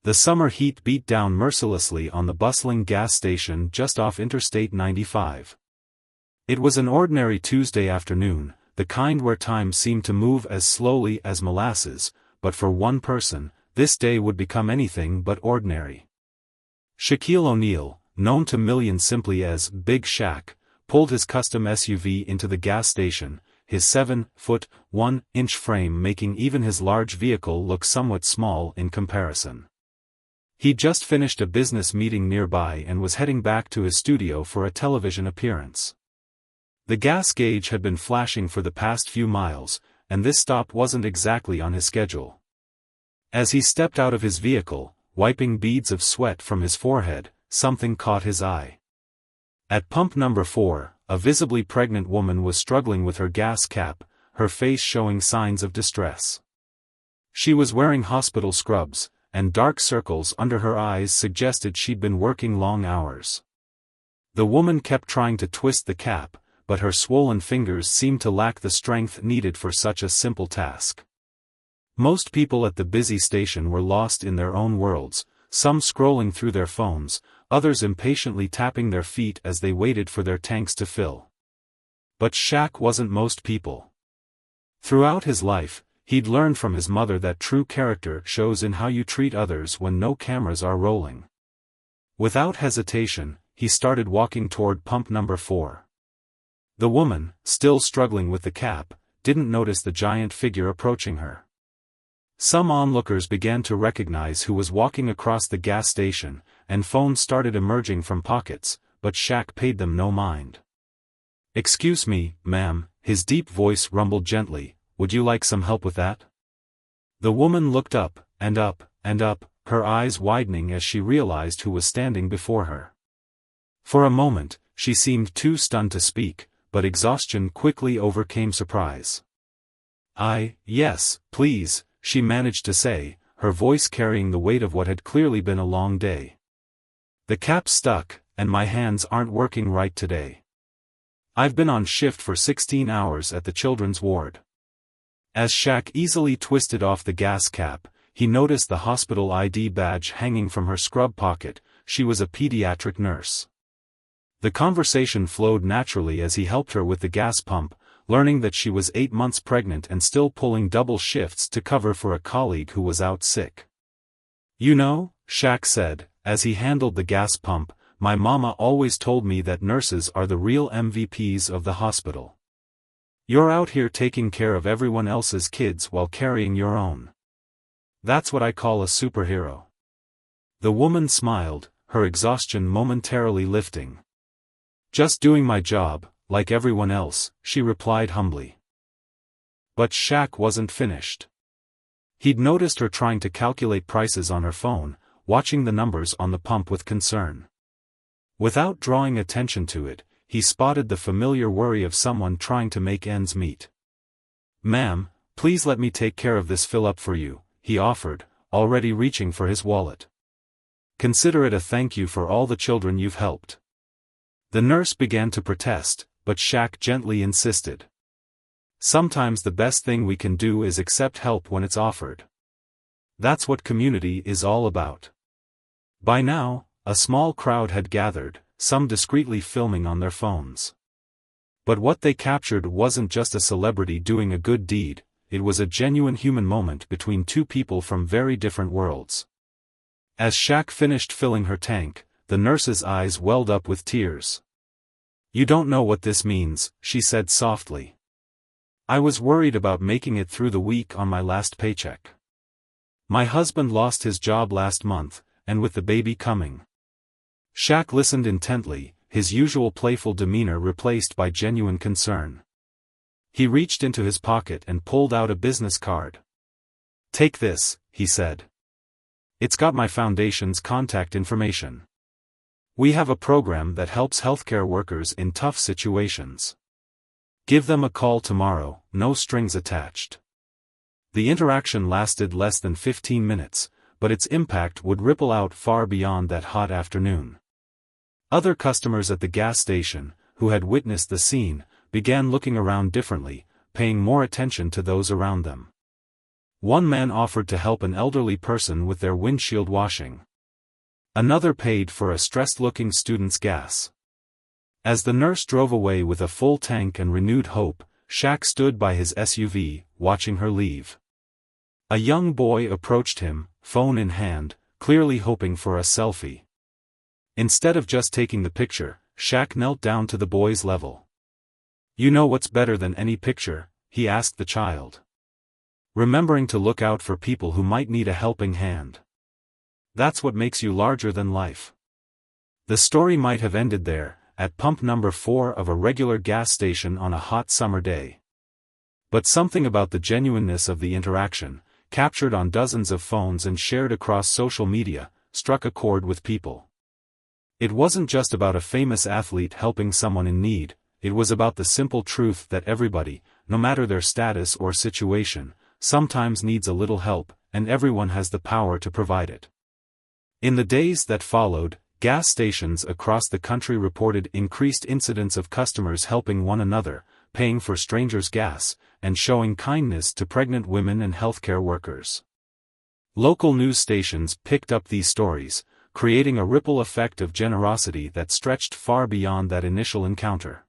The summer heat beat down mercilessly on the bustling gas station just off Interstate 95. It was an ordinary Tuesday afternoon, the kind where time seemed to move as slowly as molasses, but for one person, this day would become anything but ordinary. Shaquille O'Neal, known to millions simply as Big Shaq, pulled his custom SUV into the gas station, his 7-foot, 1-inch frame making even his large vehicle look somewhat small in comparison. He'd just finished a business meeting nearby and was heading back to his studio for a television appearance. The gas gauge had been flashing for the past few miles, and this stop wasn't exactly on his schedule. As he stepped out of his vehicle, wiping beads of sweat from his forehead, something caught his eye. At pump number 4, a visibly pregnant woman was struggling with her gas cap, her face showing signs of distress. She was wearing hospital scrubs, and dark circles under her eyes suggested she'd been working long hours. The woman kept trying to twist the cap, but her swollen fingers seemed to lack the strength needed for such a simple task. Most people at the busy station were lost in their own worlds, some scrolling through their phones, others impatiently tapping their feet as they waited for their tanks to fill. But Shaq wasn't most people. Throughout his life, he'd learned from his mother that true character shows in how you treat others when no cameras are rolling. Without hesitation, he started walking toward pump number 4. The woman, still struggling with the cap, didn't notice the giant figure approaching her. Some onlookers began to recognize who was walking across the gas station, and phones started emerging from pockets, but Shaq paid them no mind. "Excuse me, ma'am," his deep voice rumbled gently, "would you like some help with that?" The woman looked up, and up, and up, her eyes widening as she realized who was standing before her. For a moment, she seemed too stunned to speak, but exhaustion quickly overcame surprise. Yes, please," she managed to say, her voice carrying the weight of what had clearly been a long day. "The cap's stuck, and my hands aren't working right today. I've been on shift for 16 hours at the children's ward." As Shaq easily twisted off the gas cap, he noticed the hospital ID badge hanging from her scrub pocket. She was a pediatric nurse. The conversation flowed naturally as he helped her with the gas pump, learning that she was 8 months pregnant and still pulling double shifts to cover for a colleague who was out sick. "You know," Shaq said, as he handled the gas pump, "my mama always told me that nurses are the real MVPs of the hospital. You're out here taking care of everyone else's kids while carrying your own. That's what I call a superhero." The woman smiled, her exhaustion momentarily lifting. "Just doing my job, like everyone else," she replied humbly. But Shaq wasn't finished. He'd noticed her trying to calculate prices on her phone, watching the numbers on the pump with concern. Without drawing attention to it, he spotted the familiar worry of someone trying to make ends meet. "Ma'am, please let me take care of this fill-up for you," he offered, already reaching for his wallet. "Consider it a thank you for all the children you've helped." The nurse began to protest, but Shaq gently insisted. "Sometimes the best thing we can do is accept help when it's offered. That's what community is all about." By now, a small crowd had gathered, some discreetly filming on their phones. But what they captured wasn't just a celebrity doing a good deed, it was a genuine human moment between two people from very different worlds. As Shaq finished filling her tank, the nurse's eyes welled up with tears. "You don't know what this means," she said softly. "I was worried about making it through the week on my last paycheck. My husband lost his job last month, and with the baby coming." Shaq listened intently, his usual playful demeanor replaced by genuine concern. He reached into his pocket and pulled out a business card. "Take this," he said. "It's got my foundation's contact information. We have a program that helps healthcare workers in tough situations. Give them a call tomorrow, no strings attached." The interaction lasted less than 15 minutes, but its impact would ripple out far beyond that hot afternoon. Other customers at the gas station, who had witnessed the scene, began looking around differently, paying more attention to those around them. One man offered to help an elderly person with their windshield washing. Another paid for a stressed-looking student's gas. As the nurse drove away with a full tank and renewed hope, Shaq stood by his SUV, watching her leave. A young boy approached him, phone in hand, clearly hoping for a selfie. Instead of just taking the picture, Shaq knelt down to the boy's level. "You know what's better than any picture?" he asked the child. "Remembering to look out for people who might need a helping hand. That's what makes you larger than life." The story might have ended there, at pump number 4 of a regular gas station on a hot summer day. But something about the genuineness of the interaction, captured on dozens of phones and shared across social media, struck a chord with people. It wasn't just about a famous athlete helping someone in need, it was about the simple truth that everybody, no matter their status or situation, sometimes needs a little help, and everyone has the power to provide it. In the days that followed, gas stations across the country reported increased incidents of customers helping one another, paying for strangers' gas, and showing kindness to pregnant women and healthcare workers. Local news stations picked up these stories, creating a ripple effect of generosity that stretched far beyond that initial encounter.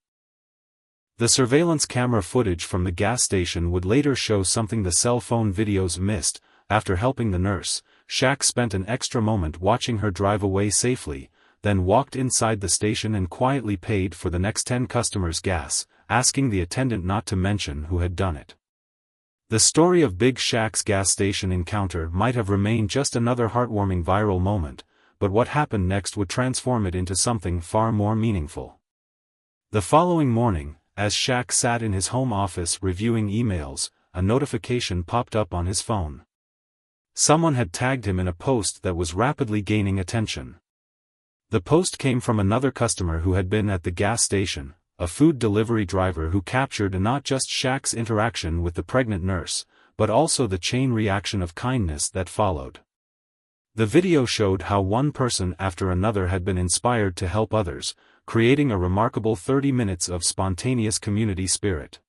The surveillance camera footage from the gas station would later show something the cell phone videos missed. After helping the nurse, Shaq spent an extra moment watching her drive away safely, then walked inside the station and quietly paid for the next 10 customers' gas, asking the attendant not to mention who had done it. The story of Big Shaq's gas station encounter might have remained just another heartwarming viral moment, but what happened next would transform it into something far more meaningful. The following morning, as Shaq sat in his home office reviewing emails, a notification popped up on his phone. Someone had tagged him in a post that was rapidly gaining attention. The post came from another customer who had been at the gas station, a food delivery driver who captured not just Shaq's interaction with the pregnant nurse, but also the chain reaction of kindness that followed. The video showed how one person after another had been inspired to help others, creating a remarkable 30 minutes of spontaneous community spirit.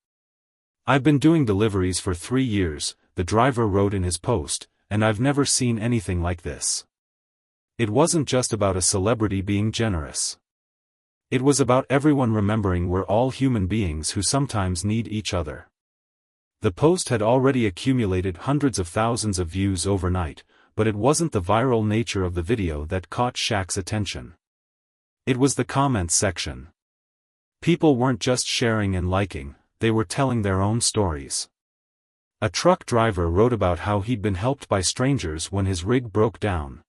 "I've been doing deliveries for 3 years," the driver wrote in his post, "and I've never seen anything like this." It wasn't just about a celebrity being generous. It was about everyone remembering we're all human beings who sometimes need each other. The post had already accumulated hundreds of thousands of views overnight, but it wasn't the viral nature of the video that caught Shaq's attention. It was the comments section. People weren't just sharing and liking, they were telling their own stories. A truck driver wrote about how he'd been helped by strangers when his rig broke down.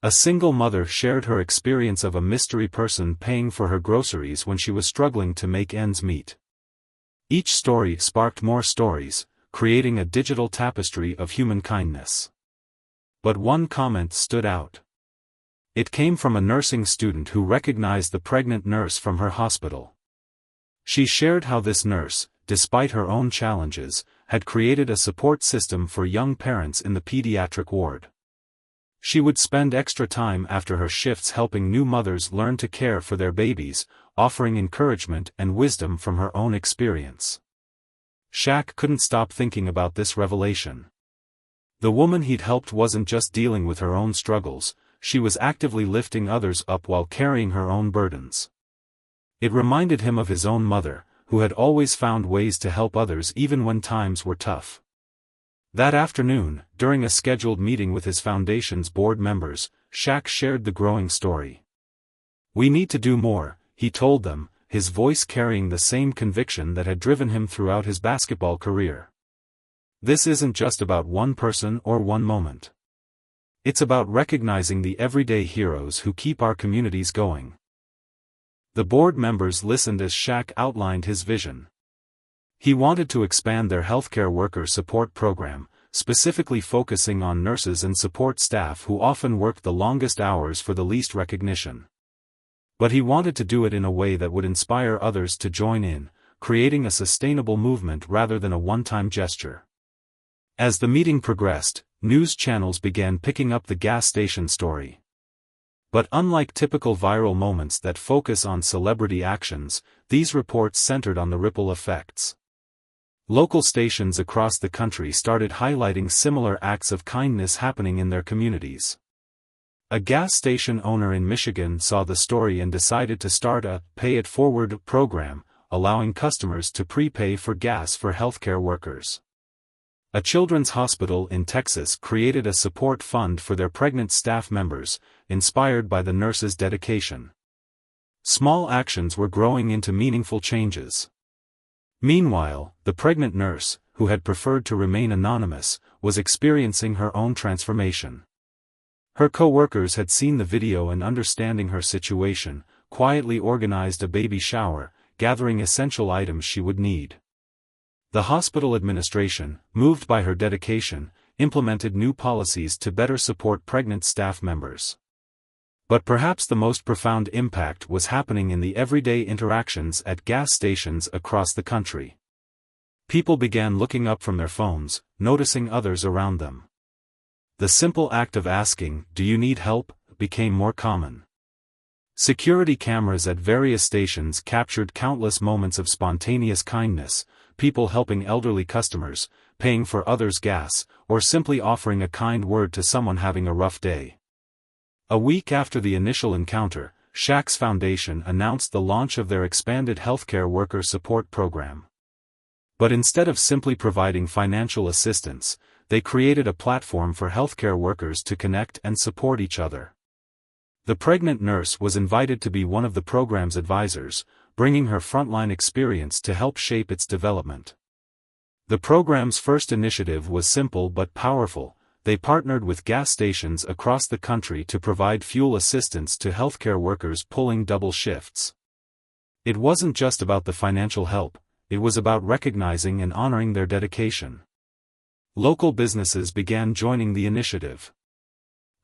A single mother shared her experience of a mystery person paying for her groceries when she was struggling to make ends meet. Each story sparked more stories, creating a digital tapestry of human kindness. But one comment stood out. It came from a nursing student who recognized the pregnant nurse from her hospital. She shared how this nurse, despite her own challenges, had created a support system for young parents in the pediatric ward. She would spend extra time after her shifts helping new mothers learn to care for their babies, offering encouragement and wisdom from her own experience. Shaq couldn't stop thinking about this revelation. The woman he'd helped wasn't just dealing with her own struggles, she was actively lifting others up while carrying her own burdens. It reminded him of his own mother, who had always found ways to help others even when times were tough. That afternoon, during a scheduled meeting with his foundation's board members, Shaq shared the growing story. "We need to do more," he told them, his voice carrying the same conviction that had driven him throughout his basketball career. "This isn't just about one person or one moment. It's about recognizing the everyday heroes who keep our communities going." The board members listened as Shaq outlined his vision. He wanted to expand their healthcare worker support program, specifically focusing on nurses and support staff who often worked the longest hours for the least recognition. But he wanted to do it in a way that would inspire others to join in, creating a sustainable movement rather than a one-time gesture. As the meeting progressed, news channels began picking up the gas station story. But unlike typical viral moments that focus on celebrity actions, these reports centered on the ripple effects. Local stations across the country started highlighting similar acts of kindness happening in their communities. A gas station owner in Michigan saw the story and decided to start a Pay It Forward program, allowing customers to prepay for gas for healthcare workers. A children's hospital in Texas created a support fund for their pregnant staff members, inspired by the nurses' dedication. Small actions were growing into meaningful changes. Meanwhile, the pregnant nurse, who had preferred to remain anonymous, was experiencing her own transformation. Her co-workers had seen the video and, understanding her situation, quietly organized a baby shower, gathering essential items she would need. The hospital administration, moved by her dedication, implemented new policies to better support pregnant staff members. But perhaps the most profound impact was happening in the everyday interactions at gas stations across the country. People began looking up from their phones, noticing others around them. The simple act of asking, "Do you need help?" became more common. Security cameras at various stations captured countless moments of spontaneous kindness, people helping elderly customers, paying for others' gas, or simply offering a kind word to someone having a rough day. A week after the initial encounter, Shaq's Foundation announced the launch of their expanded healthcare worker support program. But instead of simply providing financial assistance, they created a platform for healthcare workers to connect and support each other. The pregnant nurse was invited to be one of the program's advisors, bringing her frontline experience to help shape its development. The program's first initiative was simple but powerful. They partnered with gas stations across the country to provide fuel assistance to healthcare workers pulling double shifts. It wasn't just about the financial help, it was about recognizing and honoring their dedication. Local businesses began joining the initiative.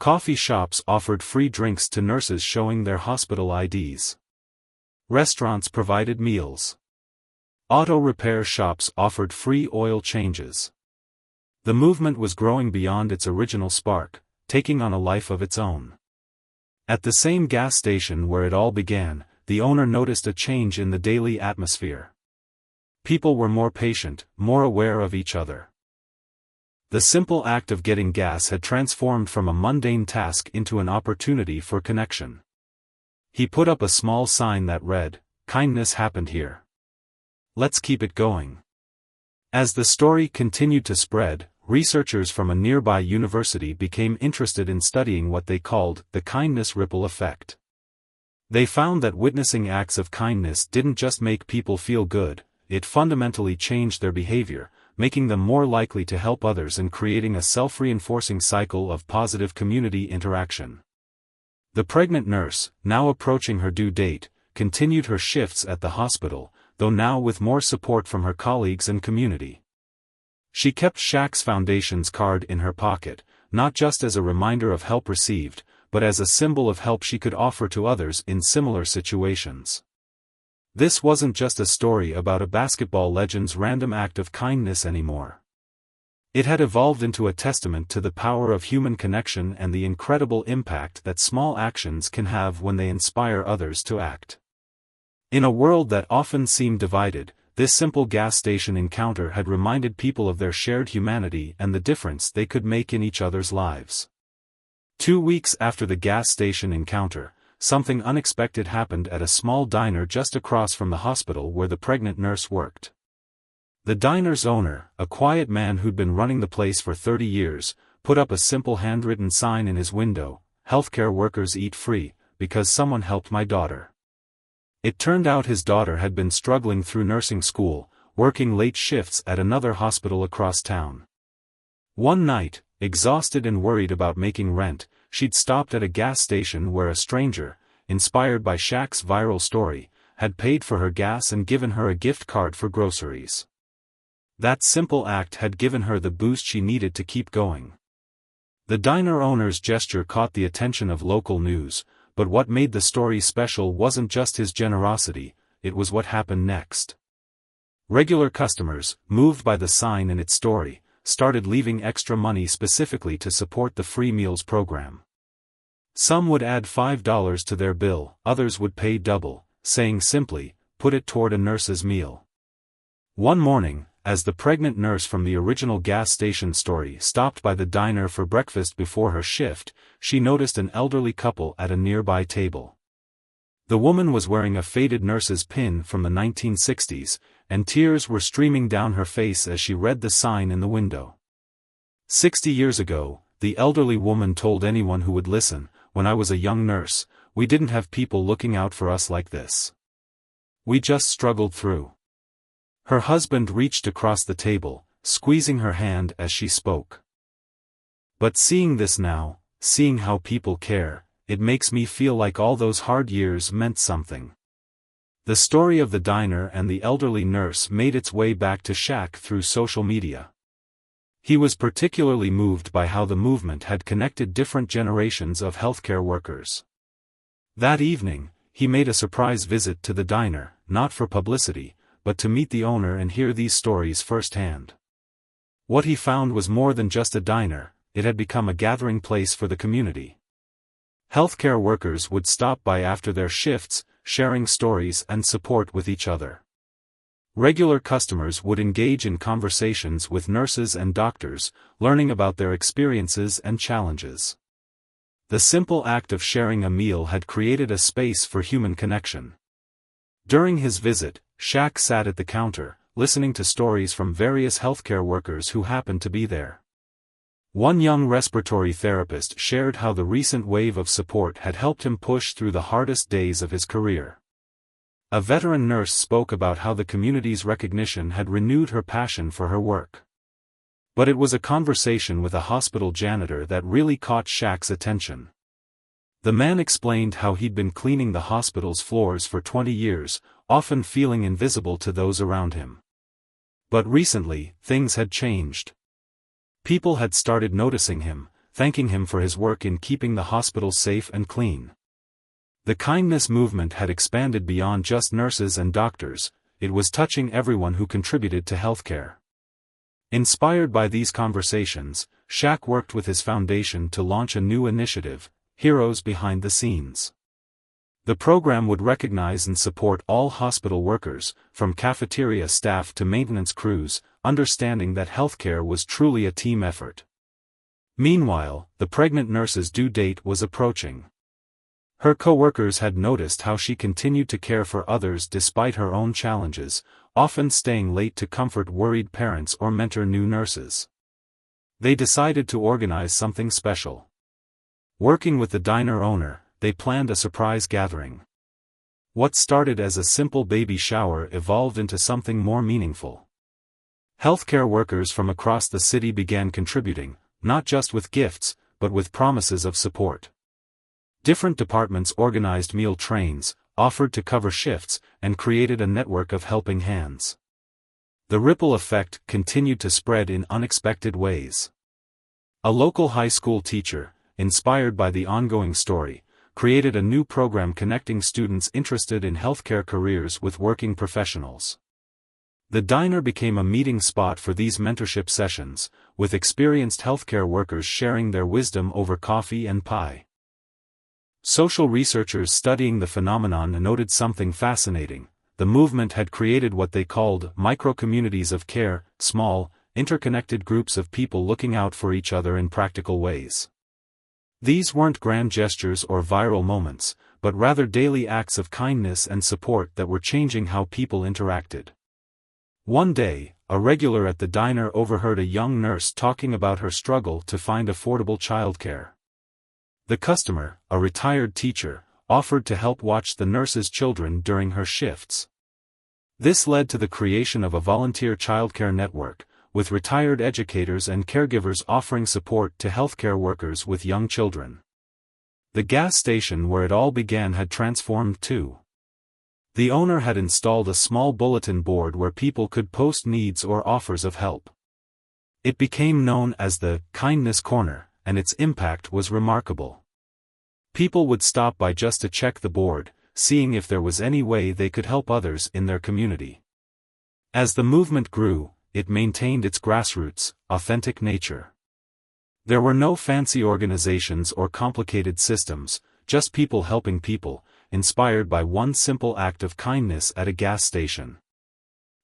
Coffee shops offered free drinks to nurses showing their hospital IDs. Restaurants provided meals. Auto repair shops offered free oil changes. The movement was growing beyond its original spark, taking on a life of its own. At the same gas station where it all began, the owner noticed a change in the daily atmosphere. People were more patient, more aware of each other. The simple act of getting gas had transformed from a mundane task into an opportunity for connection. He put up a small sign that read, "Kindness happened here. Let's keep it going." As the story continued to spread, researchers from a nearby university became interested in studying what they called the kindness ripple effect. They found that witnessing acts of kindness didn't just make people feel good, it fundamentally changed their behavior, making them more likely to help others and creating a self-reinforcing cycle of positive community interaction. The pregnant nurse, now approaching her due date, continued her shifts at the hospital, though now with more support from her colleagues and community. She kept Shaq's Foundation's card in her pocket, not just as a reminder of help received, but as a symbol of help she could offer to others in similar situations. This wasn't just a story about a basketball legend's random act of kindness anymore. It had evolved into a testament to the power of human connection and the incredible impact that small actions can have when they inspire others to act. In a world that often seemed divided, this simple gas station encounter had reminded people of their shared humanity and the difference they could make in each other's lives. 2 weeks after the gas station encounter, something unexpected happened at a small diner just across from the hospital where the pregnant nurse worked. The diner's owner, a quiet man who'd been running the place for 30 years, put up a simple handwritten sign in his window, "Healthcare workers eat free, because someone helped my daughter." It turned out his daughter had been struggling through nursing school, working late shifts at another hospital across town. One night, exhausted and worried about making rent, she'd stopped at a gas station where a stranger, inspired by Shaq's viral story, had paid for her gas and given her a gift card for groceries. That simple act had given her the boost she needed to keep going. The diner owner's gesture caught the attention of local news, but what made the story special wasn't just his generosity, it was what happened next. Regular customers, moved by the sign and its story, started leaving extra money specifically to support the free meals program. Some would add $5 to their bill, others would pay double, saying simply, "Put it toward a nurse's meal." One morning, as the pregnant nurse from the original gas station story stopped by the diner for breakfast before her shift, she noticed an elderly couple at a nearby table. The woman was wearing a faded nurse's pin from the 1960s, and tears were streaming down her face as she read the sign in the window. 60 years ago, the elderly woman told anyone who would listen, when I was a young nurse, we didn't have people looking out for us like this. We just struggled through. Her husband reached across the table, squeezing her hand as she spoke. But seeing this now, seeing how people care, it makes me feel like all those hard years meant something. The story of the diner and the elderly nurse made its way back to Shaq through social media. He was particularly moved by how the movement had connected different generations of healthcare workers. That evening, he made a surprise visit to the diner, not for publicity, but to meet the owner and hear these stories firsthand. What he found was more than just a diner, it had become a gathering place for the community. Healthcare workers would stop by after their shifts, sharing stories and support with each other. Regular customers would engage in conversations with nurses and doctors, learning about their experiences and challenges. The simple act of sharing a meal had created a space for human connection. During his visit, Shaq sat at the counter, listening to stories from various healthcare workers who happened to be there. One young respiratory therapist shared how the recent wave of support had helped him push through the hardest days of his career. A veteran nurse spoke about how the community's recognition had renewed her passion for her work. But it was a conversation with a hospital janitor that really caught Shaq's attention. The man explained how he'd been cleaning the hospital's floors for 20 years, often feeling invisible to those around him. But recently, things had changed. People had started noticing him, thanking him for his work in keeping the hospital safe and clean. The kindness movement had expanded beyond just nurses and doctors, it was touching everyone who contributed to healthcare. Inspired by these conversations, Shaq worked with his foundation to launch a new initiative, Heroes Behind the Scenes. The program would recognize and support all hospital workers, from cafeteria staff to maintenance crews, understanding that healthcare was truly a team effort. Meanwhile, the pregnant nurse's due date was approaching. Her co-workers had noticed how she continued to care for others despite her own challenges, often staying late to comfort worried parents or mentor new nurses. They decided to organize something special. Working with the diner owner, they planned a surprise gathering. What started as a simple baby shower evolved into something more meaningful. Healthcare workers from across the city began contributing, not just with gifts, but with promises of support. Different departments organized meal trains, offered to cover shifts, and created a network of helping hands. The ripple effect continued to spread in unexpected ways. A local high school teacher, inspired by the ongoing story, created a new program connecting students interested in healthcare careers with working professionals. The diner became a meeting spot for these mentorship sessions, with experienced healthcare workers sharing their wisdom over coffee and pie. Social researchers studying the phenomenon noted something fascinating. The movement had created what they called micro-communities of care, small, interconnected groups of people looking out for each other in practical ways. These weren't grand gestures or viral moments, but rather daily acts of kindness and support that were changing how people interacted. One day, a regular at the diner overheard a young nurse talking about her struggle to find affordable childcare. The customer, a retired teacher, offered to help watch the nurse's children during her shifts. This led to the creation of a volunteer childcare network, with retired educators and caregivers offering support to healthcare workers with young children. The gas station where it all began had transformed too. The owner had installed a small bulletin board where people could post needs or offers of help. It became known as the Kindness Corner, and its impact was remarkable. People would stop by just to check the board, seeing if there was any way they could help others in their community. As the movement grew, it maintained its grassroots, authentic nature. There were no fancy organizations or complicated systems, just people helping people, inspired by one simple act of kindness at a gas station.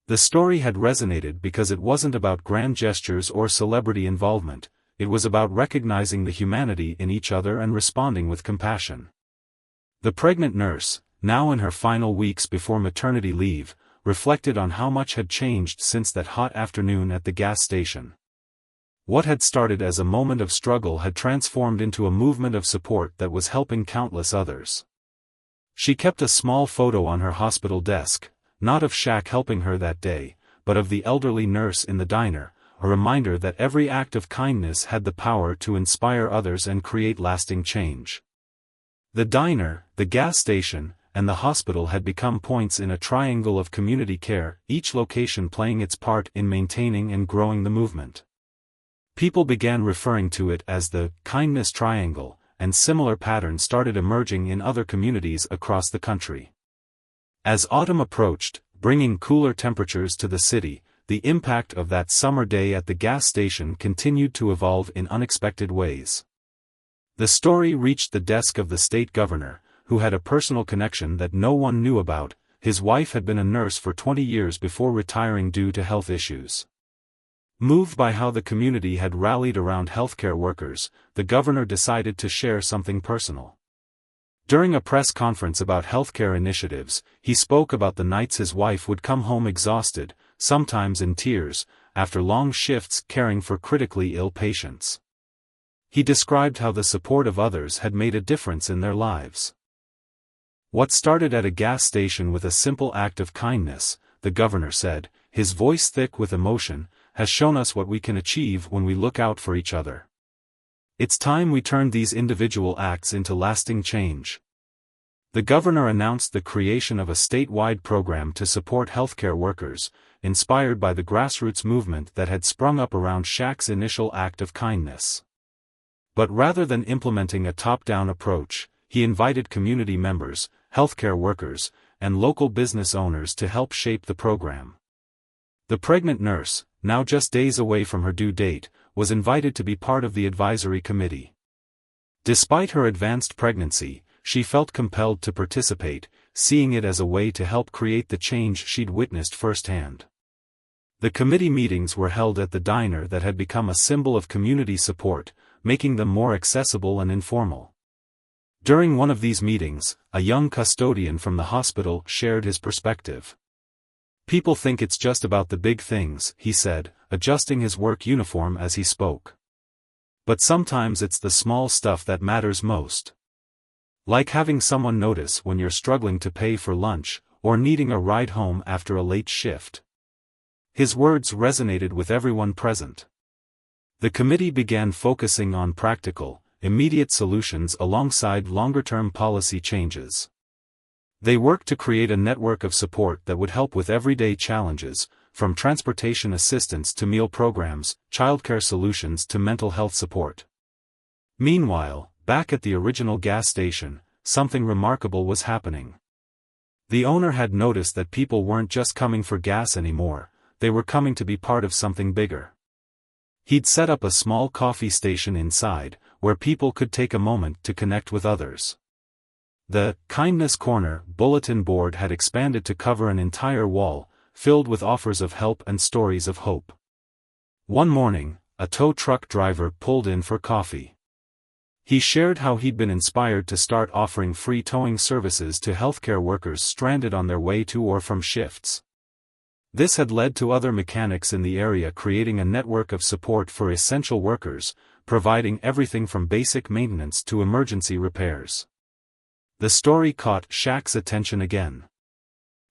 The story had resonated because it wasn't about grand gestures or celebrity involvement, it was about recognizing the humanity in each other and responding with compassion. The pregnant nurse, now in her final weeks before maternity leave, reflected on how much had changed since that hot afternoon at the gas station. What had started as a moment of struggle had transformed into a movement of support that was helping countless others. She kept a small photo on her hospital desk, not of Shaq helping her that day, but of the elderly nurse in the diner, a reminder that every act of kindness had the power to inspire others and create lasting change. The diner, the gas station, and the hospital had become points in a triangle of community care, each location playing its part in maintaining and growing the movement. People began referring to it as the kindness triangle, and similar patterns started emerging in other communities across the country. As autumn approached, bringing cooler temperatures to the city, the impact of that summer day at the gas station continued to evolve in unexpected ways. The story reached the desk of the state governor, who had a personal connection that no one knew about. His wife had been a nurse for 20 years before retiring due to health issues. Moved by how the community had rallied around healthcare workers, the governor decided to share something personal. During a press conference about healthcare initiatives, he spoke about the nights his wife would come home exhausted, sometimes in tears, after long shifts caring for critically ill patients. He described how the support of others had made a difference in their lives. What started at a gas station with a simple act of kindness, the governor said, his voice thick with emotion, has shown us what we can achieve when we look out for each other. It's time we turned these individual acts into lasting change. The governor announced the creation of a statewide program to support healthcare workers, inspired by the grassroots movement that had sprung up around Shaq's initial act of kindness. But rather than implementing a top-down approach, he invited community members, healthcare workers, and local business owners to help shape the program. The pregnant nurse, now just days away from her due date, was invited to be part of the advisory committee. Despite her advanced pregnancy, she felt compelled to participate, seeing it as a way to help create the change she'd witnessed firsthand. The committee meetings were held at the diner that had become a symbol of community support, making them more accessible and informal. During one of these meetings, a young custodian from the hospital shared his perspective. People think it's just about the big things, he said, adjusting his work uniform as he spoke. But sometimes it's the small stuff that matters most. Like having someone notice when you're struggling to pay for lunch, or needing a ride home after a late shift. His words resonated with everyone present. The committee began focusing on practical, immediate solutions alongside longer-term policy changes. They worked to create a network of support that would help with everyday challenges, from transportation assistance to meal programs, childcare solutions to mental health support. Meanwhile, back at the original gas station, something remarkable was happening. The owner had noticed that people weren't just coming for gas anymore, they were coming to be part of something bigger. He'd set up a small coffee station inside, where people could take a moment to connect with others. The Kindness Corner bulletin board had expanded to cover an entire wall, filled with offers of help and stories of hope. One morning, a tow truck driver pulled in for coffee. He shared how he'd been inspired to start offering free towing services to healthcare workers stranded on their way to or from shifts. This had led to other mechanics in the area creating a network of support for essential workers, providing everything from basic maintenance to emergency repairs. The story caught Shaq's attention again.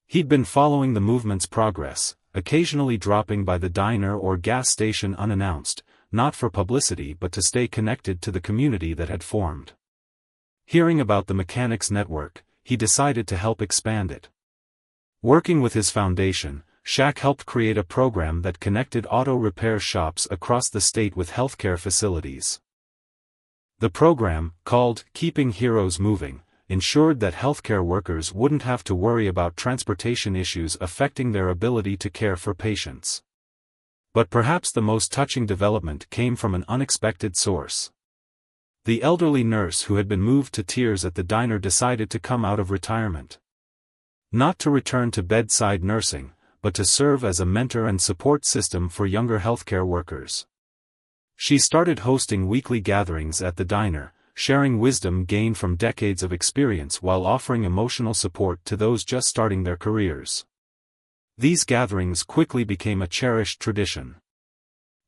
He'd been following the movement's progress, occasionally dropping by the diner or gas station unannounced, not for publicity but to stay connected to the community that had formed. Hearing about the mechanics network, he decided to help expand it. Working with his foundation, Shaq helped create a program that connected auto repair shops across the state with healthcare facilities. The program, called Keeping Heroes Moving, ensured that healthcare workers wouldn't have to worry about transportation issues affecting their ability to care for patients. But perhaps the most touching development came from an unexpected source. The elderly nurse who had been moved to tears at the diner decided to come out of retirement. Not to return to bedside nursing, but to serve as a mentor and support system for younger healthcare workers. She started hosting weekly gatherings at the diner, sharing wisdom gained from decades of experience while offering emotional support to those just starting their careers. These gatherings quickly became a cherished tradition.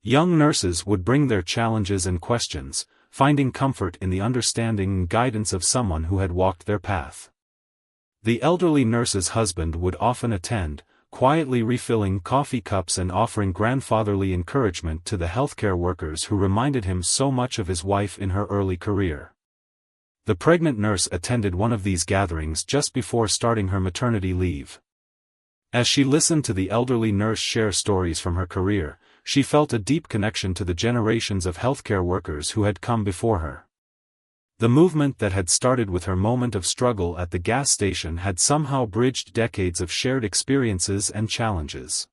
Young nurses would bring their challenges and questions, finding comfort in the understanding and guidance of someone who had walked their path. The elderly nurse's husband would often attend, quietly refilling coffee cups and offering grandfatherly encouragement to the healthcare workers who reminded him so much of his wife in her early career. The pregnant nurse attended one of these gatherings just before starting her maternity leave. As she listened to the elderly nurse share stories from her career, she felt a deep connection to the generations of healthcare workers who had come before her. The movement that had started with her moment of struggle at the gas station had somehow bridged decades of shared experiences and challenges.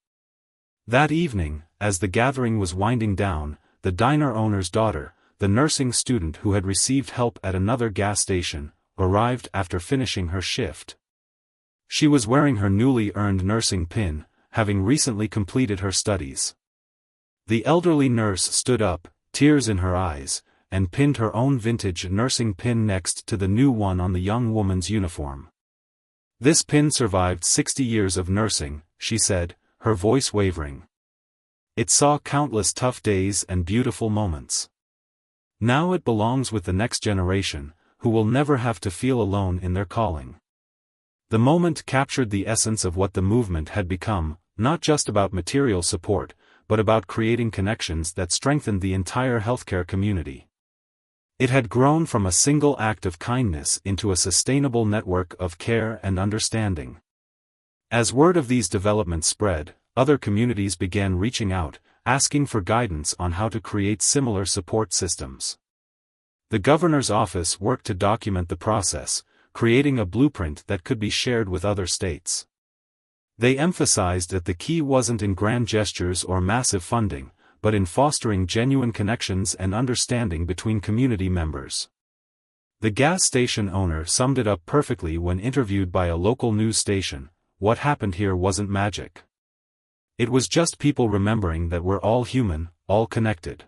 That evening, as the gathering was winding down, the diner owner's daughter, the nursing student who had received help at another gas station, arrived after finishing her shift. She was wearing her newly earned nursing pin, having recently completed her studies. The elderly nurse stood up, tears in her eyes, and pinned her own vintage nursing pin next to the new one on the young woman's uniform. "This pin survived 60 years of nursing," she said, her voice wavering. "It saw countless tough days and beautiful moments. Now it belongs with the next generation, who will never have to feel alone in their calling." The moment captured the essence of what the movement had become, not just about material support, but about creating connections that strengthened the entire healthcare community. It had grown from a single act of kindness into a sustainable network of care and understanding. As word of these developments spread, other communities began reaching out, asking for guidance on how to create similar support systems. The governor's office worked to document the process, creating a blueprint that could be shared with other states. They emphasized that the key wasn't in grand gestures or massive funding, but in fostering genuine connections and understanding between community members. The gas station owner summed it up perfectly when interviewed by a local news station: "What happened here wasn't magic. It was just people remembering that we're all human, all connected."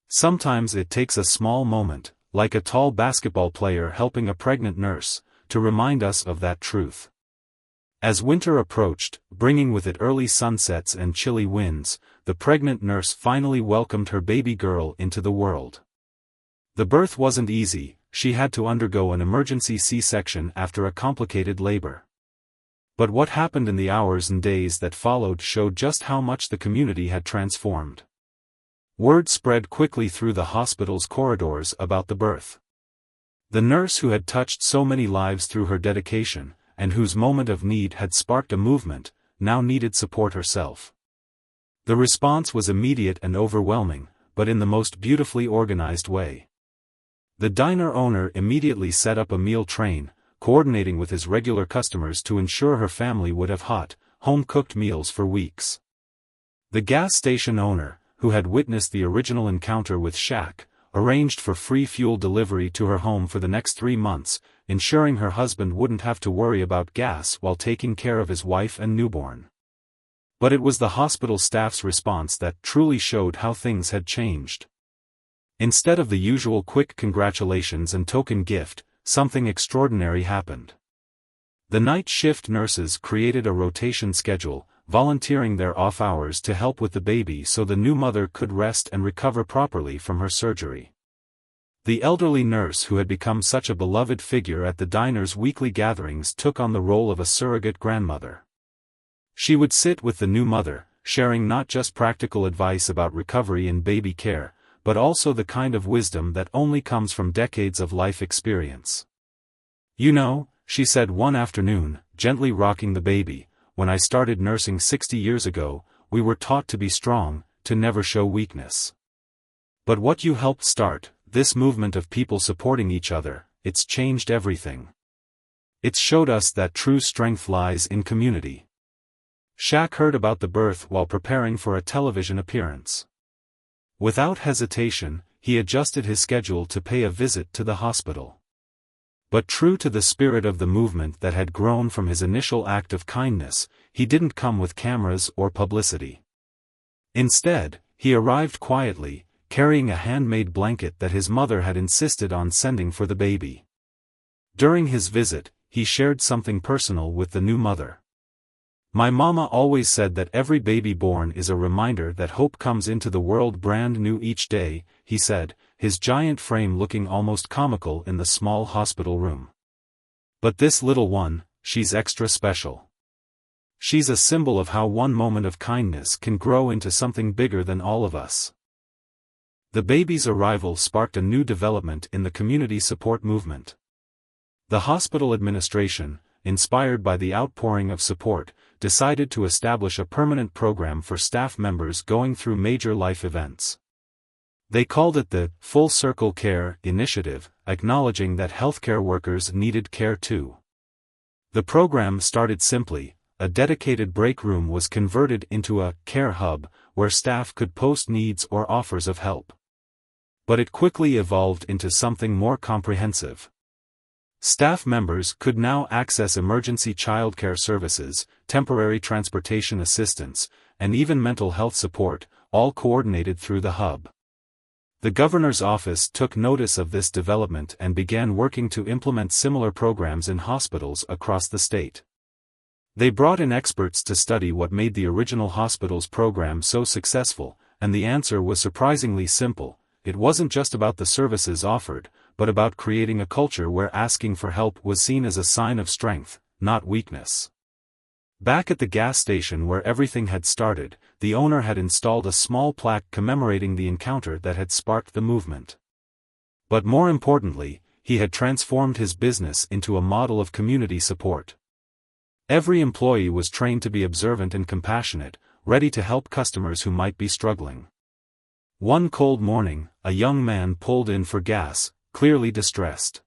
Sometimes it takes a small moment, like a tall basketball player helping a pregnant nurse, to remind us of that truth. As winter approached, bringing with it early sunsets and chilly winds, the pregnant nurse finally welcomed her baby girl into the world. The birth wasn't easy. She had to undergo an emergency C-section after a complicated labor. But what happened in the hours and days that followed showed just how much the community had transformed. Word spread quickly through the hospital's corridors about the birth. The nurse who had touched so many lives through her dedication, and whose moment of need had sparked a movement, now needed support herself. The response was immediate and overwhelming, but in the most beautifully organized way. The diner owner immediately set up a meal train, coordinating with his regular customers to ensure her family would have hot, home-cooked meals for weeks. The gas station owner, who had witnessed the original encounter with Shaq, arranged for free fuel delivery to her home for the next 3 months, ensuring her husband wouldn't have to worry about gas while taking care of his wife and newborn. But it was the hospital staff's response that truly showed how things had changed. Instead of the usual quick congratulations and token gift, something extraordinary happened. The night shift nurses created a rotation schedule, volunteering their off hours to help with the baby so the new mother could rest and recover properly from her surgery. The elderly nurse who had become such a beloved figure at the diner's weekly gatherings took on the role of a surrogate grandmother. She would sit with the new mother, sharing not just practical advice about recovery and baby care, but also the kind of wisdom that only comes from decades of life experience. "You know," she said one afternoon, gently rocking the baby, "when I started nursing 60 years ago, we were taught to be strong, to never show weakness. But what you helped start, this movement of people supporting each other, it's changed everything. It's showed us that true strength lies in community." Shaq heard about the birth while preparing for a television appearance. Without hesitation, he adjusted his schedule to pay a visit to the hospital. But true to the spirit of the movement that had grown from his initial act of kindness, he didn't come with cameras or publicity. Instead, he arrived quietly, carrying a handmade blanket that his mother had insisted on sending for the baby. During his visit, he shared something personal with the new mother. "My mama always said that every baby born is a reminder that hope comes into the world brand new each day," he said, his giant frame looking almost comical in the small hospital room. "But this little one, she's extra special. She's a symbol of how one moment of kindness can grow into something bigger than all of us." The baby's arrival sparked a new development in the community support movement. The hospital administration, inspired by the outpouring of support, decided to establish a permanent program for staff members going through major life events. They called it the Full Circle Care Initiative, acknowledging that healthcare workers needed care too. The program started simply. A dedicated break room was converted into a care hub, where staff could post needs or offers of help. But it quickly evolved into something more comprehensive. Staff members could now access emergency childcare services, temporary transportation assistance, and even mental health support, all coordinated through the hub. The governor's office took notice of this development and began working to implement similar programs in hospitals across the state. They brought in experts to study what made the original hospital's program so successful, and the answer was surprisingly simple. It wasn't just about the services offered, but about creating a culture where asking for help was seen as a sign of strength, not weakness. Back at the gas station where everything had started, the owner had installed a small plaque commemorating the encounter that had sparked the movement. But more importantly, he had transformed his business into a model of community support. Every employee was trained to be observant and compassionate, ready to help customers who might be struggling. One cold morning, a young man pulled in for gas, clearly distressed.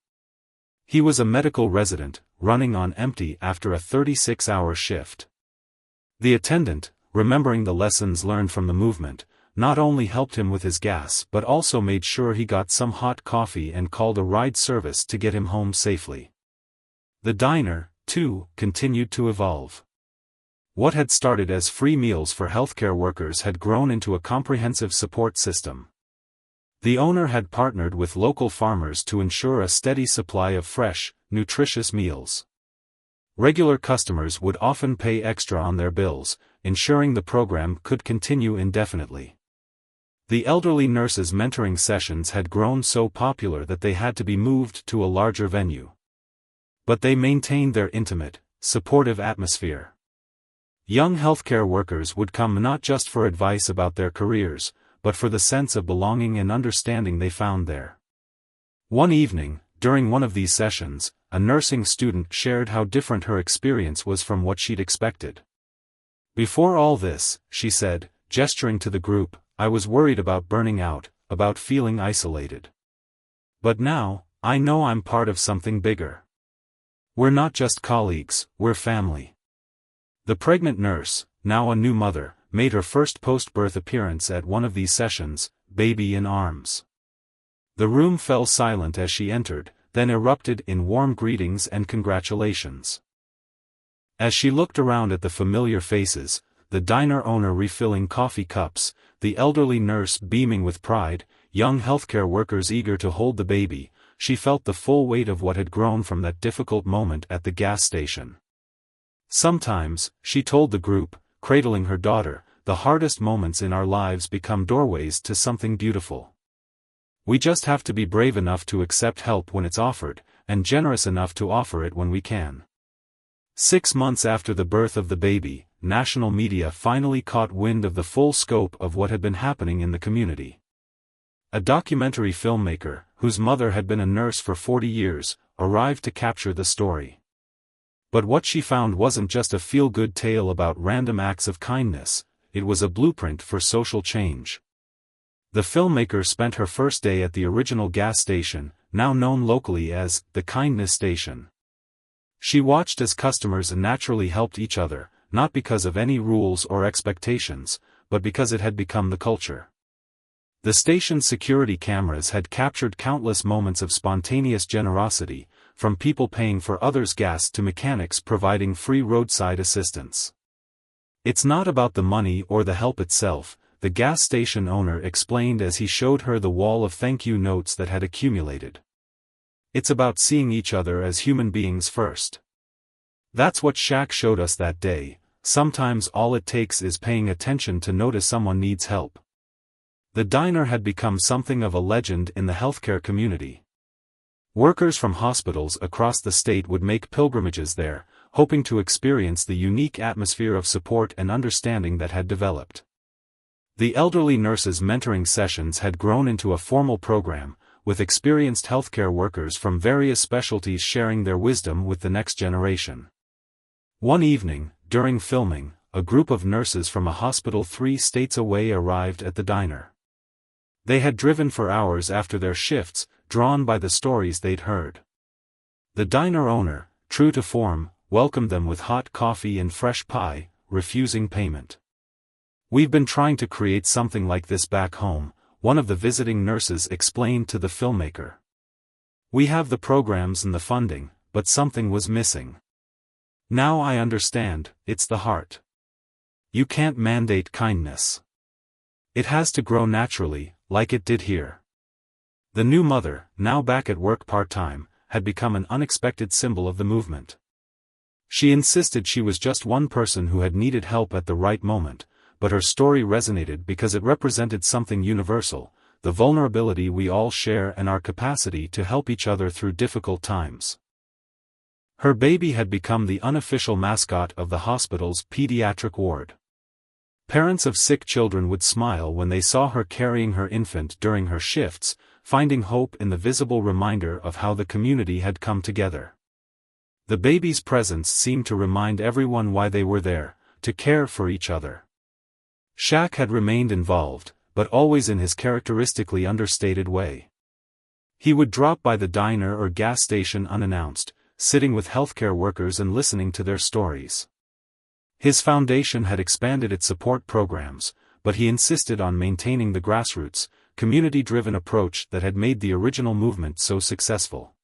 He was a medical resident, running on empty after a 36-hour shift. The attendant, remembering the lessons learned from the movement, not only helped him with his gas but also made sure he got some hot coffee and called a ride service to get him home safely. The diner, too, continued to evolve. What had started as free meals for healthcare workers had grown into a comprehensive support system. The owner had partnered with local farmers to ensure a steady supply of fresh, nutritious meals. Regular customers would often pay extra on their bills, ensuring the program could continue indefinitely. The elderly nurses' mentoring sessions had grown so popular that they had to be moved to a larger venue. But they maintained their intimate, supportive atmosphere. Young healthcare workers would come not just for advice about their careers, but for the sense of belonging and understanding they found there. One evening, during one of these sessions, a nursing student shared how different her experience was from what she'd expected. "Before all this," she said, gesturing to the group, "I was worried about burning out, about feeling isolated. But now, I know I'm part of something bigger. We're not just colleagues, we're family." The pregnant nurse, now a new mother, made her first post-birth appearance at one of these sessions, baby in arms. The room fell silent as she entered, then erupted in warm greetings and congratulations. As she looked around at the familiar faces, the diner owner refilling coffee cups, the elderly nurse beaming with pride, young healthcare workers eager to hold the baby, she felt the full weight of what had grown from that difficult moment at the gas station. "Sometimes," she told the group, cradling her daughter, "the hardest moments in our lives become doorways to something beautiful. We just have to be brave enough to accept help when it's offered, and generous enough to offer it when we can." 6 months after the birth of the baby, national media finally caught wind of the full scope of what had been happening in the community. A documentary filmmaker, whose mother had been a nurse for 40 years, arrived to capture the story. But what she found wasn't just a feel-good tale about random acts of kindness, it was a blueprint for social change. The filmmaker spent her first day at the original gas station, now known locally as the Kindness Station. She watched as customers naturally helped each other, not because of any rules or expectations, but because it had become the culture. The station's security cameras had captured countless moments of spontaneous generosity, from people paying for others' gas to mechanics providing free roadside assistance. It's not about the money or the help itself, the gas station owner explained as he showed her the wall of thank you notes that had accumulated. It's about seeing each other as human beings first. That's what Shaq showed us that day. Sometimes all it takes is paying attention to notice someone needs help. The diner had become something of a legend in the healthcare community. Workers from hospitals across the state would make pilgrimages there, hoping to experience the unique atmosphere of support and understanding that had developed. The elderly nurses' mentoring sessions had grown into a formal program, with experienced healthcare workers from various specialties sharing their wisdom with the next generation. One evening, during filming, a group of nurses from a hospital 3 states away arrived at the diner. They had driven for hours after their shifts, drawn by the stories they'd heard. The diner owner, true to form, welcomed them with hot coffee and fresh pie, refusing payment. "We've been trying to create something like this back home," one of the visiting nurses explained to the filmmaker. "We have the programs and the funding, but something was missing. Now I understand, it's the heart. You can't mandate kindness. It has to grow naturally, like it did here." The new mother, now back at work part-time, had become an unexpected symbol of the movement. She insisted she was just one person who had needed help at the right moment, but her story resonated because it represented something universal, the vulnerability we all share and our capacity to help each other through difficult times. Her baby had become the unofficial mascot of the hospital's pediatric ward. Parents of sick children would smile when they saw her carrying her infant during her shifts, finding hope in the visible reminder of how the community had come together. The baby's presence seemed to remind everyone why they were there, to care for each other. Shaq had remained involved, but always in his characteristically understated way. He would drop by the diner or gas station unannounced, sitting with healthcare workers and listening to their stories. His foundation had expanded its support programs, but he insisted on maintaining the grassroots, community-driven approach that had made the original movement so successful.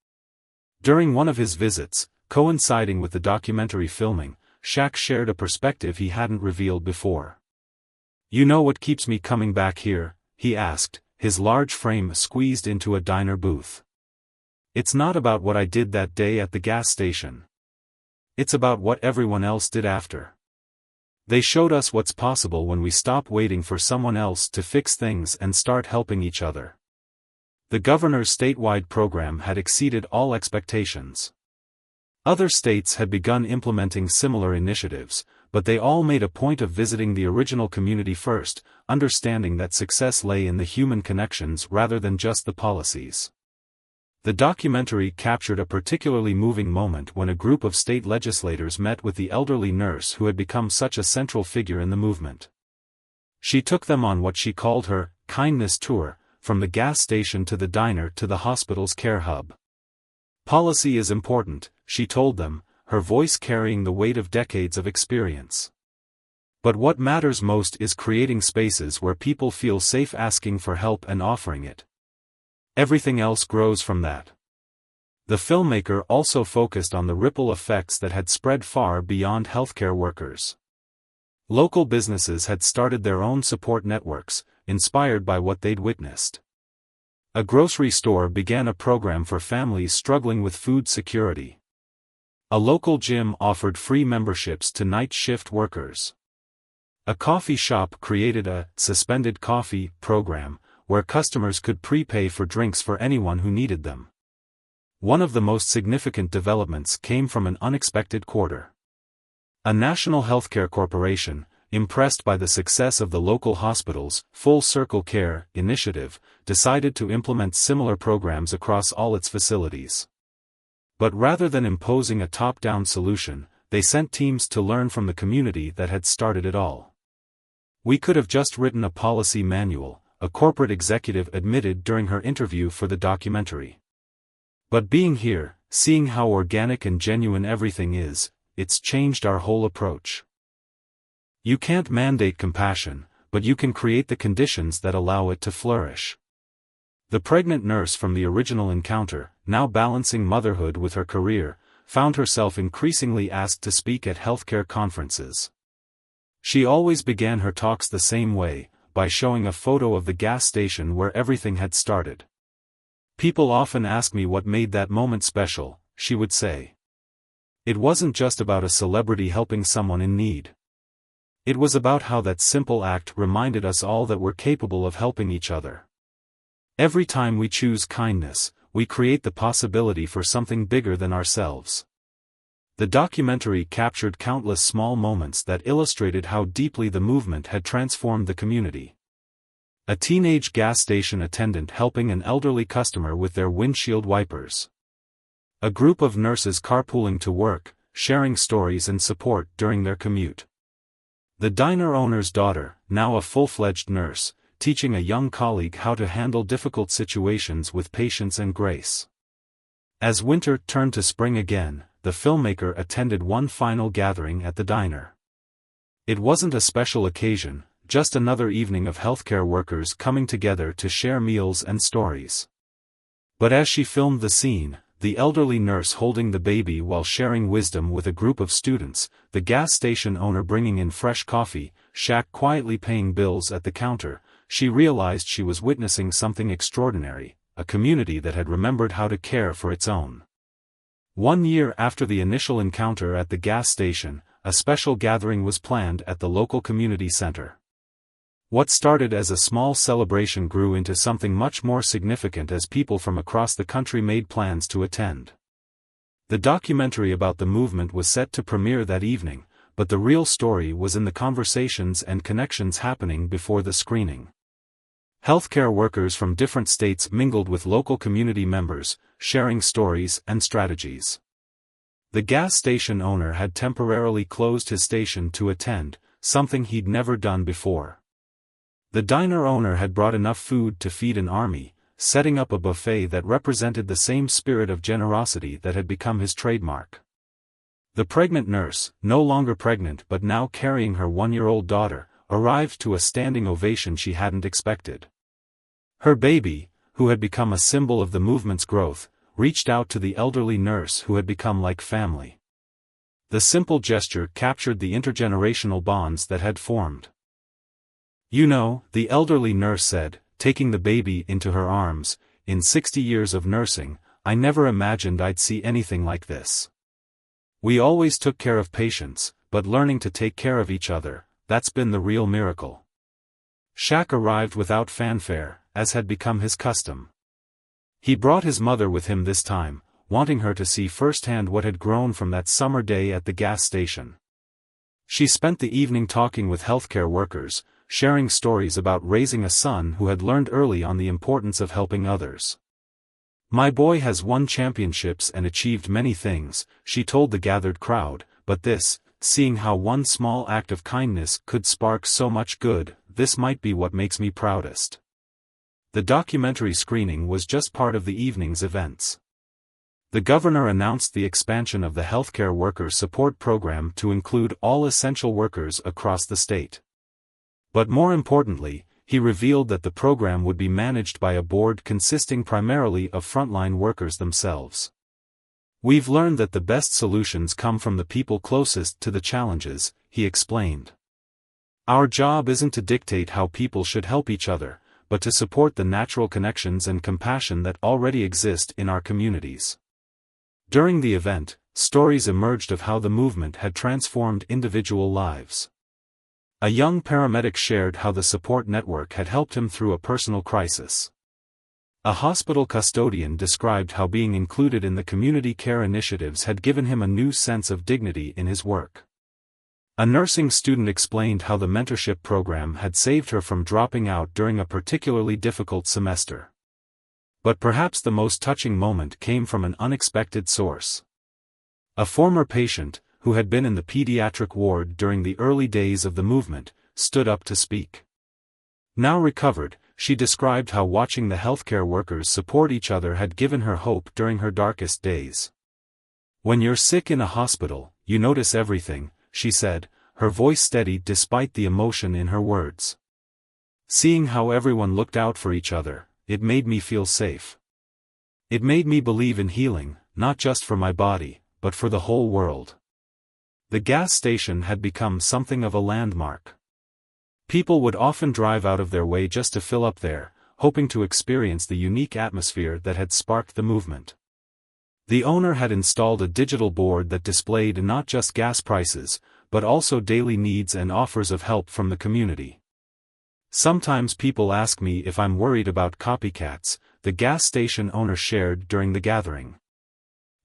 During one of his visits, coinciding with the documentary filming, Shaq shared a perspective he hadn't revealed before. "You know what keeps me coming back here?" he asked, his large frame squeezed into a diner booth. "It's not about what I did that day at the gas station. It's about what everyone else did after. They showed us what's possible when we stop waiting for someone else to fix things and start helping each other." The governor's statewide program had exceeded all expectations. Other states had begun implementing similar initiatives, but they all made a point of visiting the original community first, understanding that success lay in the human connections rather than just the policies. The documentary captured a particularly moving moment when a group of state legislators met with the elderly nurse who had become such a central figure in the movement. She took them on what she called her kindness tour, from the gas station to the diner to the hospital's care hub. "Policy is important," she told them, her voice carrying the weight of decades of experience. "But what matters most is creating spaces where people feel safe asking for help and offering it. Everything else grows from that." The filmmaker also focused on the ripple effects that had spread far beyond healthcare workers. Local businesses had started their own support networks, inspired by what they'd witnessed. A grocery store began a program for families struggling with food security. A local gym offered free memberships to night shift workers. A coffee shop created a suspended coffee program, where customers could prepay for drinks for anyone who needed them. One of the most significant developments came from an unexpected quarter. A national healthcare corporation, impressed by the success of the local hospital's Full Circle Care initiative, decided to implement similar programs across all its facilities. But rather than imposing a top-down solution, they sent teams to learn from the community that had started it all. "We could have just written a policy manual," a corporate executive admitted during her interview for the documentary. "But being here, seeing how organic and genuine everything is, it's changed our whole approach. You can't mandate compassion, but you can create the conditions that allow it to flourish." The pregnant nurse from the original encounter, now balancing motherhood with her career, found herself increasingly asked to speak at healthcare conferences. She always began her talks the same way, by showing a photo of the gas station where everything had started. "People often ask me what made that moment special," she would say. "It wasn't just about a celebrity helping someone in need. It was about how that simple act reminded us all that we're capable of helping each other. Every time we choose kindness, we create the possibility for something bigger than ourselves." The documentary captured countless small moments that illustrated how deeply the movement had transformed the community. A teenage gas station attendant helping an elderly customer with their windshield wipers. A group of nurses carpooling to work, sharing stories and support during their commute. The diner owner's daughter, now a full-fledged nurse, teaching a young colleague how to handle difficult situations with patience and grace. As winter turned to spring again, the filmmaker attended one final gathering at the diner. It wasn't a special occasion, just another evening of healthcare workers coming together to share meals and stories. But as she filmed the scene, the elderly nurse holding the baby while sharing wisdom with a group of students, the gas station owner bringing in fresh coffee, Shaq quietly paying bills at the counter, she realized she was witnessing something extraordinary, a community that had remembered how to care for its own. 1 year after the initial encounter at the gas station, a special gathering was planned at the local community center. What started as a small celebration grew into something much more significant as people from across the country made plans to attend. The documentary about the movement was set to premiere that evening, but the real story was in the conversations and connections happening before the screening. Healthcare workers from different states mingled with local community members, sharing stories and strategies. The gas station owner had temporarily closed his station to attend, something he'd never done before. The diner owner had brought enough food to feed an army, setting up a buffet that represented the same spirit of generosity that had become his trademark. The pregnant nurse, no longer pregnant but now carrying her 1-year-old daughter, arrived to a standing ovation she hadn't expected. Her baby, who had become a symbol of the movement's growth, reached out to the elderly nurse who had become like family. The simple gesture captured the intergenerational bonds that had formed. "You know," the elderly nurse said, taking the baby into her arms, "in 60 years of nursing, I never imagined I'd see anything like this. We always took care of patients, but learning to take care of each other, that's been the real miracle." Shaq arrived without fanfare, as had become his custom. He brought his mother with him this time, wanting her to see firsthand what had grown from that summer day at the gas station. She spent the evening talking with healthcare workers, sharing stories about raising a son who had learned early on the importance of helping others. "My boy has won championships and achieved many things," she told the gathered crowd, "but this, seeing how one small act of kindness could spark so much good, this might be what makes me proudest." The documentary screening was just part of the evening's events. The governor announced the expansion of the healthcare worker support program to include all essential workers across the state. But more importantly, he revealed that the program would be managed by a board consisting primarily of frontline workers themselves. "We've learned that the best solutions come from the people closest to the challenges," he explained. "Our job isn't to dictate how people should help each other, but to support the natural connections and compassion that already exist in our communities." During the event, stories emerged of how the movement had transformed individual lives. A young paramedic shared how the support network had helped him through a personal crisis. A hospital custodian described how being included in the community care initiatives had given him a new sense of dignity in his work. A nursing student explained how the mentorship program had saved her from dropping out during a particularly difficult semester. But perhaps the most touching moment came from an unexpected source. A former patient, who had been in the pediatric ward during the early days of the movement, stood up to speak. Now recovered, she described how watching the healthcare workers support each other had given her hope during her darkest days. "When you're sick in a hospital, you notice everything," she said, her voice steady despite the emotion in her words. "Seeing how everyone looked out for each other, it made me feel safe. It made me believe in healing, not just for my body, but for the whole world." The gas station had become something of a landmark. People would often drive out of their way just to fill up there, hoping to experience the unique atmosphere that had sparked the movement. The owner had installed a digital board that displayed not just gas prices, but also daily needs and offers of help from the community. Sometimes people ask me if I'm worried about copycats, the gas station owner shared during the gathering.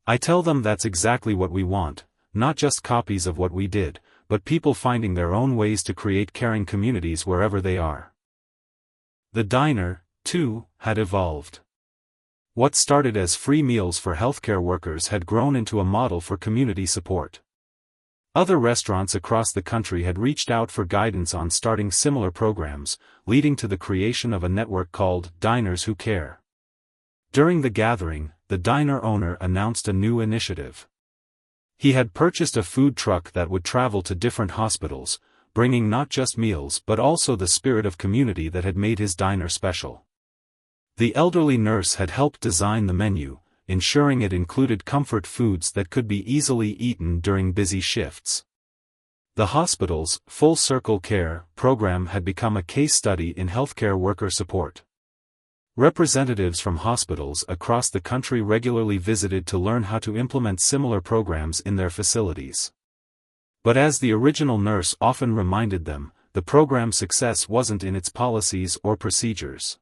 I tell them that's exactly what we want, not just copies of what we did, but people finding their own ways to create caring communities wherever they are. The diner, too, had evolved. What started as free meals for healthcare workers had grown into a model for community support. Other restaurants across the country had reached out for guidance on starting similar programs, leading to the creation of a network called Diners Who Care. During the gathering, the diner owner announced a new initiative. He had purchased a food truck that would travel to different hospitals, bringing not just meals but also the spirit of community that had made his diner special. The elderly nurse had helped design the menu, ensuring it included comfort foods that could be easily eaten during busy shifts. The hospital's Full Circle Care program had become a case study in healthcare worker support. Representatives from hospitals across the country regularly visited to learn how to implement similar programs in their facilities. But as the original nurse often reminded them, the program's success wasn't in its policies or procedures.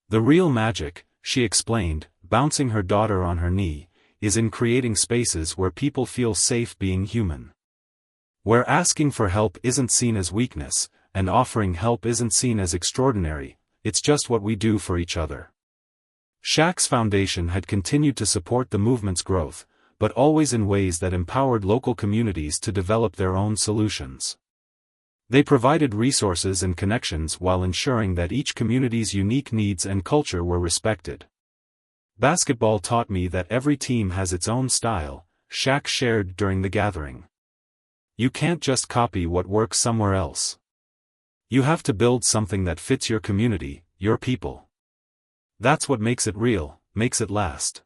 The real magic, she explained, bouncing her daughter on her knee, is in creating spaces where people feel safe being human. Where asking for help isn't seen as weakness, and offering help isn't seen as extraordinary, it's just what we do for each other. Shaq's foundation had continued to support the movement's growth, but always in ways that empowered local communities to develop their own solutions. They provided resources and connections while ensuring that each community's unique needs and culture were respected. Basketball taught me that every team has its own style, Shaq shared during the gathering. You can't just copy what works somewhere else. You have to build something that fits your community, your people. That's what makes it real, makes it last.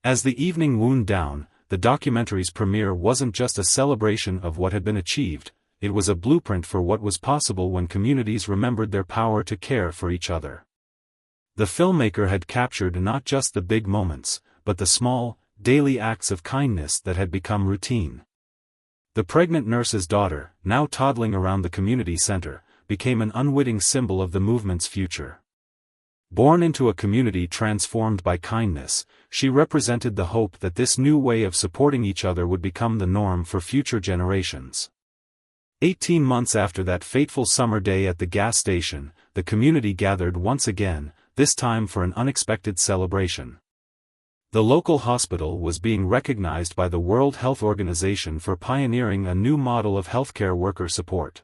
As the evening wound down, the documentary's premiere wasn't just a celebration of what had been achieved, it was a blueprint for what was possible when communities remembered their power to care for each other. The filmmaker had captured not just the big moments, but the small, daily acts of kindness that had become routine. The pregnant nurse's daughter, now toddling around the community center, became an unwitting symbol of the movement's future. Born into a community transformed by kindness, she represented the hope that this new way of supporting each other would become the norm for future generations. 18 months after that fateful summer day at the gas station, the community gathered once again, this time for an unexpected celebration. The local hospital was being recognized by the World Health Organization for pioneering a new model of healthcare worker support.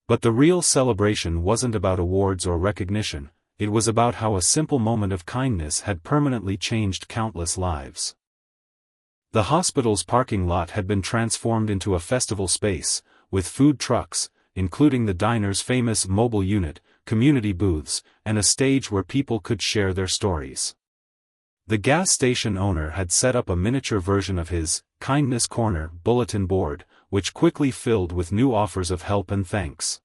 But the real celebration wasn't about awards or recognition, it was about how a simple moment of kindness had permanently changed countless lives. The hospital's parking lot had been transformed into a festival space, with food trucks, including the diner's famous mobile unit, community booths, and a stage where people could share their stories. The gas station owner had set up a miniature version of his Kindness Corner bulletin board, which quickly filled with new offers of help and thanks.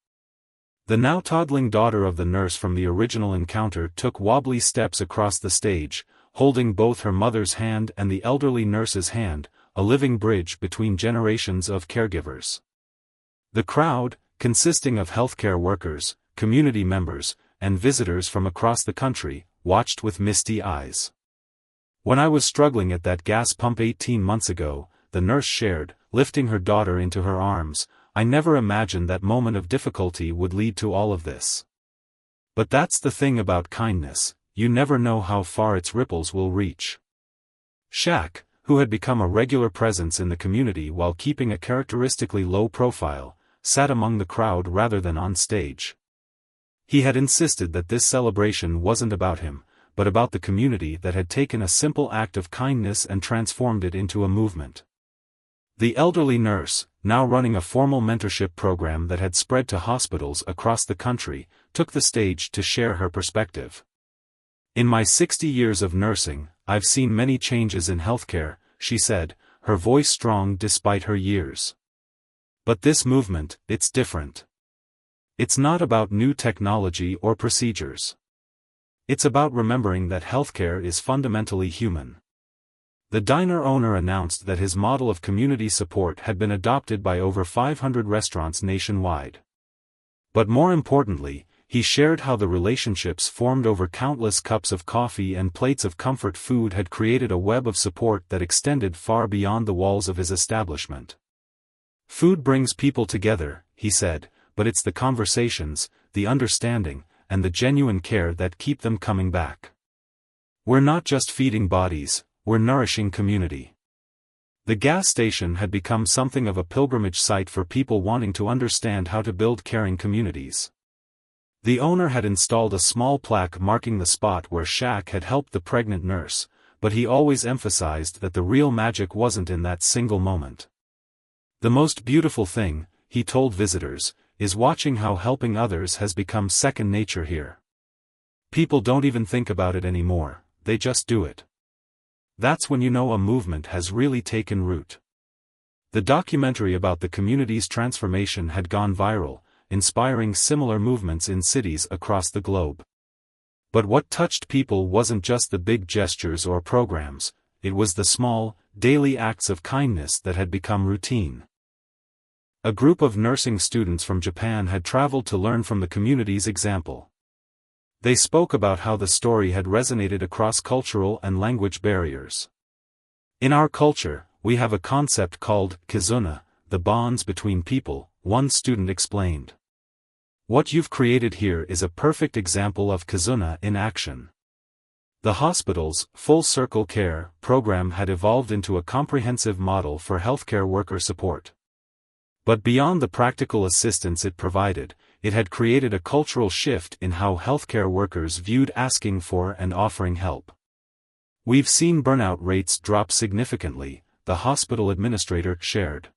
The now toddling daughter of the nurse from the original encounter took wobbly steps across the stage, holding both her mother's hand and the elderly nurse's hand, a living bridge between generations of caregivers. The crowd, consisting of healthcare workers, community members, and visitors from across the country, watched with misty eyes. When I was struggling at that gas pump 18 months ago, the nurse shared, lifting her daughter into her arms, I never imagined that moment of difficulty would lead to all of this. But that's the thing about kindness, you never know how far its ripples will reach. Shaq, who had become a regular presence in the community while keeping a characteristically low profile, sat among the crowd rather than on stage. He had insisted that this celebration wasn't about him, but about the community that had taken a simple act of kindness and transformed it into a movement. The elderly nurse, now running a formal mentorship program that had spread to hospitals across the country, took the stage to share her perspective. In my 60 years of nursing, I've seen many changes in healthcare, she said, her voice strong despite her years. But this movement, it's different. It's not about new technology or procedures. It's about remembering that healthcare is fundamentally human. The diner owner announced that his model of community support had been adopted by over 500 restaurants nationwide. But more importantly, he shared how the relationships formed over countless cups of coffee and plates of comfort food had created a web of support that extended far beyond the walls of his establishment. Food brings people together, he said, but it's the conversations, the understanding, and the genuine care that keep them coming back. We're not just feeding bodies, we're nourishing community. The gas station had become something of a pilgrimage site for people wanting to understand how to build caring communities. The owner had installed a small plaque marking the spot where Shaq had helped the pregnant nurse, but he always emphasized that the real magic wasn't in that single moment. The most beautiful thing, he told visitors, is watching how helping others has become second nature here. People don't even think about it anymore, they just do it. That's when you know a movement has really taken root. The documentary about the community's transformation had gone viral, inspiring similar movements in cities across the globe. But what touched people wasn't just the big gestures or programs, it was the small, daily acts of kindness that had become routine. A group of nursing students from Japan had traveled to learn from the community's example. They spoke about how the story had resonated across cultural and language barriers. In our culture, we have a concept called kizuna, the bonds between people, one student explained. What you've created here is a perfect example of kizuna in action. The hospital's Full Circle Care program had evolved into a comprehensive model for healthcare worker support. But beyond the practical assistance it provided, it had created a cultural shift in how healthcare workers viewed asking for and offering help. We've seen burnout rates drop significantly, the hospital administrator shared.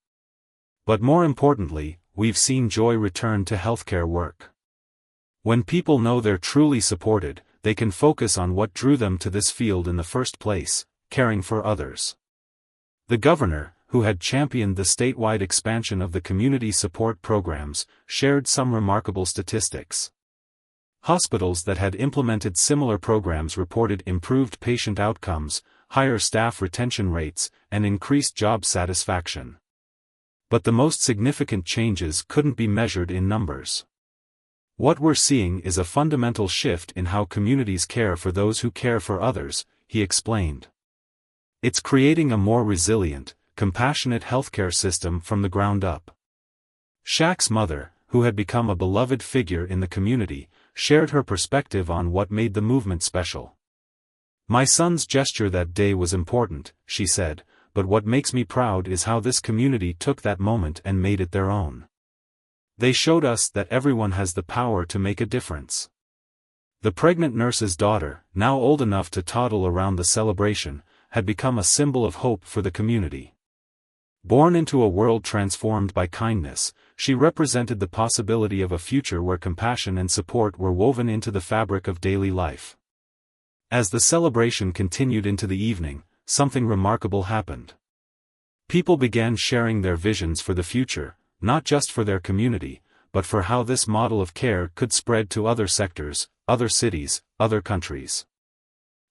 But more importantly, we've seen joy return to healthcare work. When people know they're truly supported, they can focus on what drew them to this field in the first place, caring for others. The governor, who had championed the statewide expansion of the community support programs, shared some remarkable statistics. Hospitals that had implemented similar programs reported improved patient outcomes, higher staff retention rates, and increased job satisfaction. But the most significant changes couldn't be measured in numbers. What we're seeing is a fundamental shift in how communities care for those who care for others, he explained. It's creating a more resilient, compassionate healthcare system from the ground up. Shaq's mother, who had become a beloved figure in the community, shared her perspective on what made the movement special. My son's gesture that day was important, she said, but what makes me proud is how this community took that moment and made it their own. They showed us that everyone has the power to make a difference. The pregnant nurse's daughter, now old enough to toddle around the celebration, had become a symbol of hope for the community. Born into a world transformed by kindness, she represented the possibility of a future where compassion and support were woven into the fabric of daily life. As the celebration continued into the evening, something remarkable happened. People began sharing their visions for the future, not just for their community, but for how this model of care could spread to other sectors, other cities, other countries.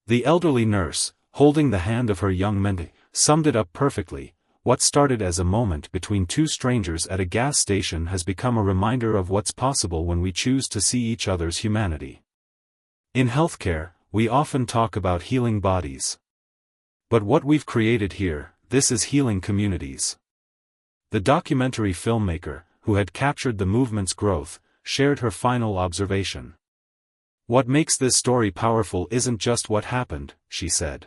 The elderly nurse, holding the hand of her young mentee, summed it up perfectly. What started as a moment between two strangers at a gas station has become a reminder of what's possible when we choose to see each other's humanity. In healthcare, we often talk about healing bodies. But what we've created here, this is healing communities. The documentary filmmaker, who had captured the movement's growth, shared her final observation. What makes this story powerful isn't just what happened, she said.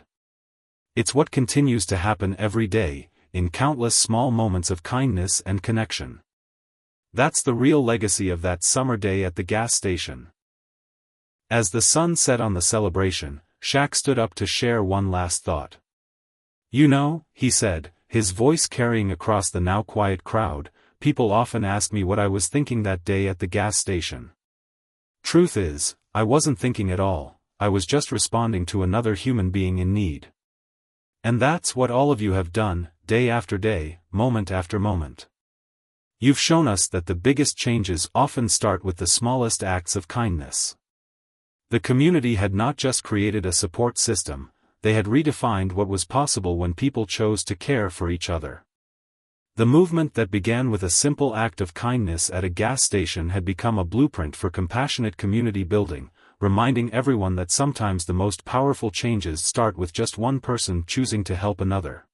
It's what continues to happen every day, in countless small moments of kindness and connection. That's the real legacy of that summer day at the gas station. As the sun set on the celebration, Shaq stood up to share one last thought. You know, he said, his voice carrying across the now quiet crowd, people often ask me what I was thinking that day at the gas station. Truth is, I wasn't thinking at all, I was just responding to another human being in need. And that's what all of you have done, day after day, moment after moment. You've shown us that the biggest changes often start with the smallest acts of kindness. The community had not just created a support system, they had redefined what was possible when people chose to care for each other. The movement that began with a simple act of kindness at a gas station had become a blueprint for compassionate community building, reminding everyone that sometimes the most powerful changes start with just one person choosing to help another.